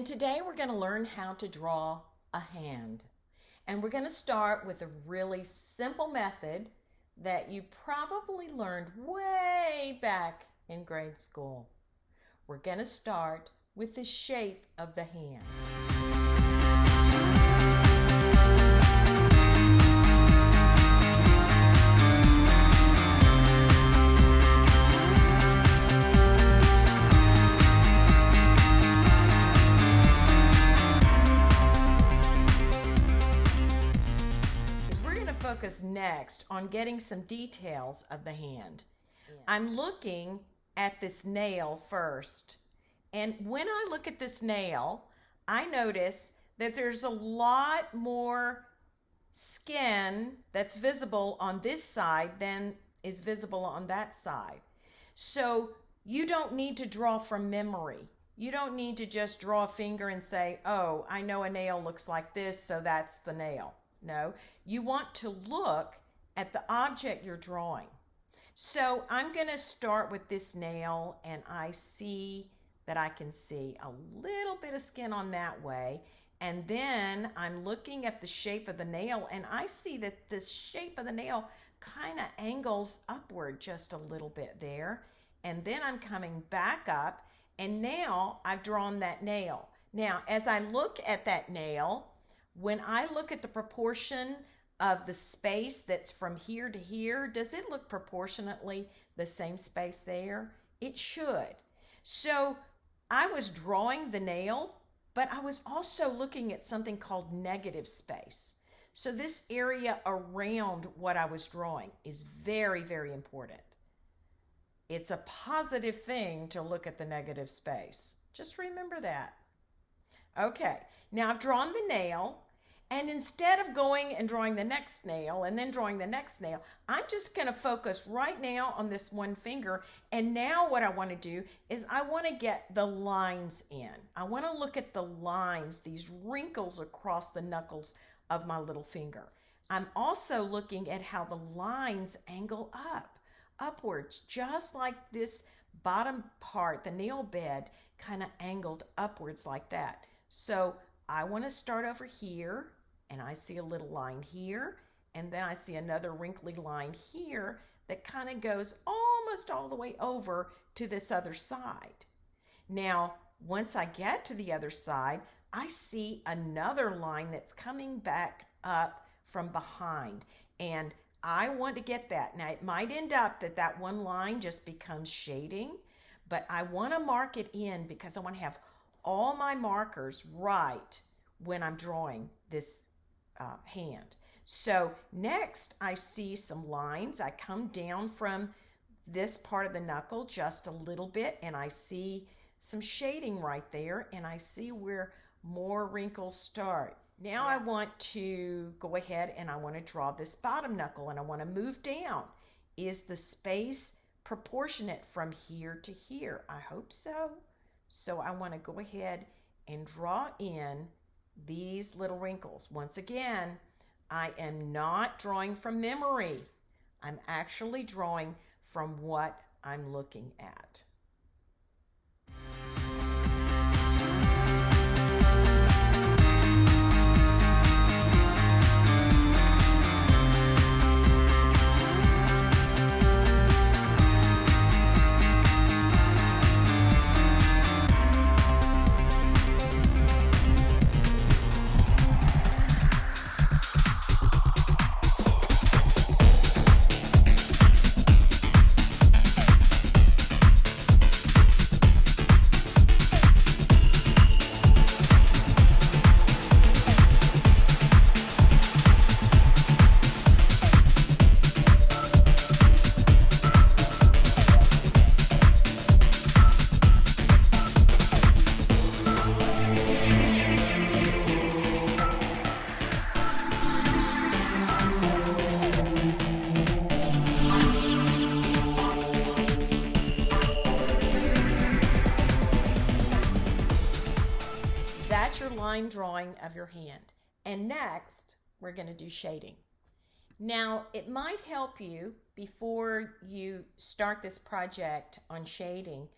today we're going to learn how to draw a hand. And we're going to start with a really simple method that you probably learned way back in grade school. We're going to start with the shape of the hand. Focus next on getting some details of the hand. I'm looking at this nail first, and when I look at this nail, I notice that there's a lot more skin that's visible on this side than is visible on that side. So you don't need to draw from memory. You don't need to just draw a finger and say, oh, I know a nail looks like this, so that's the nail. No, you want to look at the object you're drawing. So I'm going to start with this nail, and I see that I can see a little bit of skin on that way. And then I'm looking at the shape of the nail, and I see that the shape of the nail kind of angles upward just a little bit there. And then I'm coming back up, and now I've drawn that nail. Now, as I look at that nail, when I look at the proportion of the space that's from here to here, does it look proportionately the same space there? It should. So I was drawing the nail, but I was also looking at something called negative space. So this area around what I was drawing is very, very important. It's a positive thing to look at the negative space. Just remember that. Okay, now I've drawn the nail. And instead of going and drawing the next nail and then drawing the next nail, I'm just going to focus right now on this one finger. And now what I want to do is I want to get the lines in. I want to look at the lines, these wrinkles across the knuckles of my little finger. I'm also looking at how the lines angle upwards, just like this bottom part, the nail bed, kind of angled upwards like that. So I want to start over here. And I see a little line here, and then I see another wrinkly line here that kind of goes almost all the way over to this other side. Now, once I get to the other side, I see another line that's coming back up from behind, and I want to get that. Now, it might end up that one line just becomes shading, but I want to mark it in because I want to have all my markers right when I'm drawing this hand. So next I see some lines. I come down from this part of the knuckle just a little bit, and I see some shading right there, and I see where more wrinkles start. Now I want to go ahead and I want to draw this bottom knuckle, and I want to move down. Is the space proportionate from here to here? I hope so. So I want to go ahead and draw in these little wrinkles. Once again, I am not drawing from memory. I'm actually drawing from what I'm looking at. That's your line drawing of your hand. And next, we're going to do shading. Now, it might help you before you start this project on shading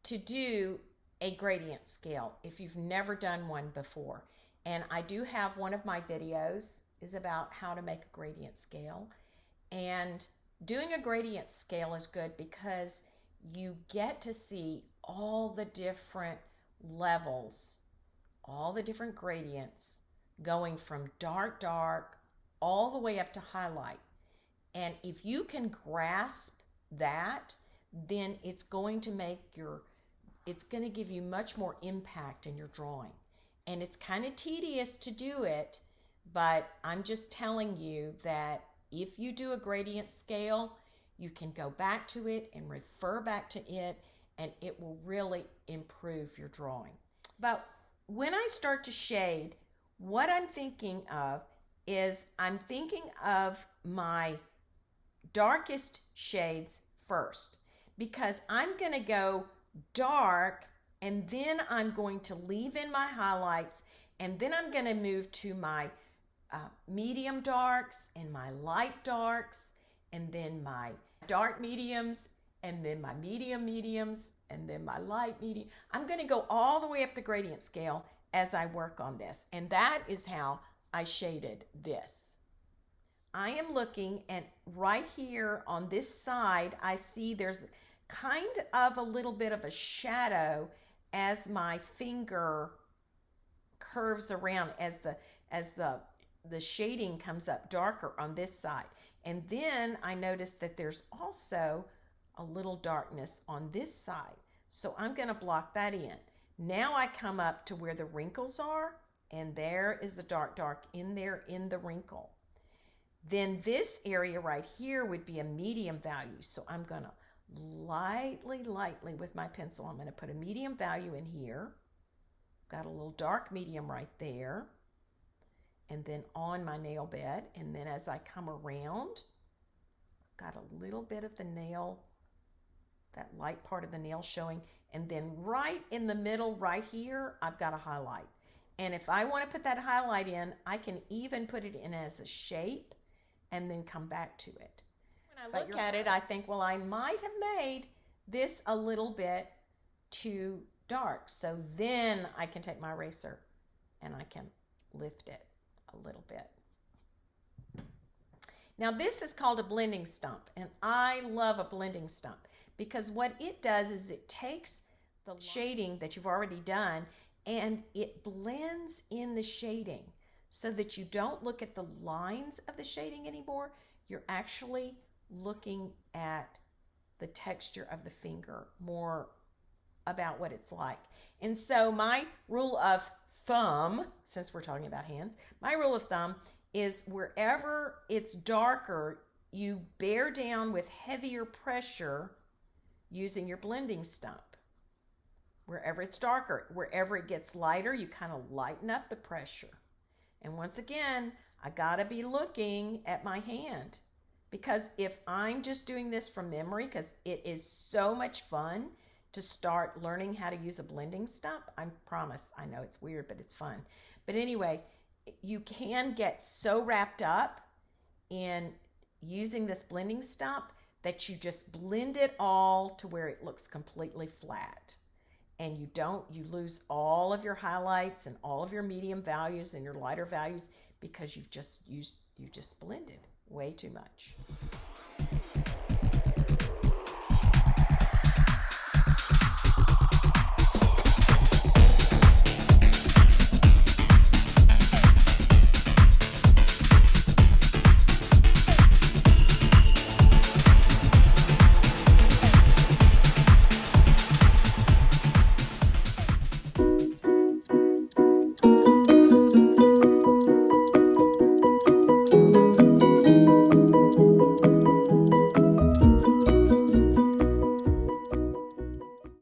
to do a gradient scale if you've never done one before. And I do have one of my videos is about how to make a gradient scale. And doing a gradient scale is good because you get to see all the different levels, all the different gradients going from dark, all the way up to highlight. And if you can grasp that, then it's going to give you much more impact in your drawing. And it's kind of tedious to do it, but I'm just telling you that if you do a gradient scale, you can go back to it and refer back to it, and it will really improve your drawing. But when I start to shade, what I'm thinking of is I'm thinking of my darkest shades first, because I'm going to go dark and then I'm going to leave in my highlights, and then I'm going to move to my medium darks and my light darks, and then my dark mediums, and then my mediums, and then my light medium. I'm going to go all the way up the gradient scale as I work on this, and that is how I shaded this. I am looking at right here on this side, I see there's kind of a little bit of a shadow as my finger curves around, as the shading comes up darker on this side. And then I notice that there's also a little darkness on this side. So I'm going to block that in. Now I come up to where the wrinkles are, and there is the dark in there in the wrinkle. Then this area right here would be a medium value. So I'm going to lightly with my pencil, I'm going to put a medium value in here. Got a little dark medium right there. And then on my nail bed, and then as I come around, got a little bit of the nail, that light part of the nail showing, and then right in the middle right here, I've got a highlight. And if I want to put that highlight in, I can even put it in as a shape and then come back to it. When I look at it, I think, well, I might have made this a little bit too dark. So then I can take my eraser and I can lift it a little bit. Now this is called a blending stump, and I love a blending stump because what it does is it takes the shading that you've already done and it blends in the shading so that you don't look at the lines of the shading anymore. You're actually looking at the texture of the finger, more about what it's like. And so my rule of thumb, since we're talking about hands, my rule of thumb is wherever it's darker, you bear down with heavier pressure using your blending stump. Wherever it's darker, wherever it gets lighter, you kind of lighten up the pressure. And once again, I gotta be looking at my hand, because if I'm just doing this from memory, because it is so much fun to start learning how to use a blending stump. I promise, I know it's weird, but it's fun. But anyway, you can get so wrapped up in using this blending stump that you just blend it all to where it looks completely flat. And you lose all of your highlights and all of your medium values and your lighter values because you just blended way too much.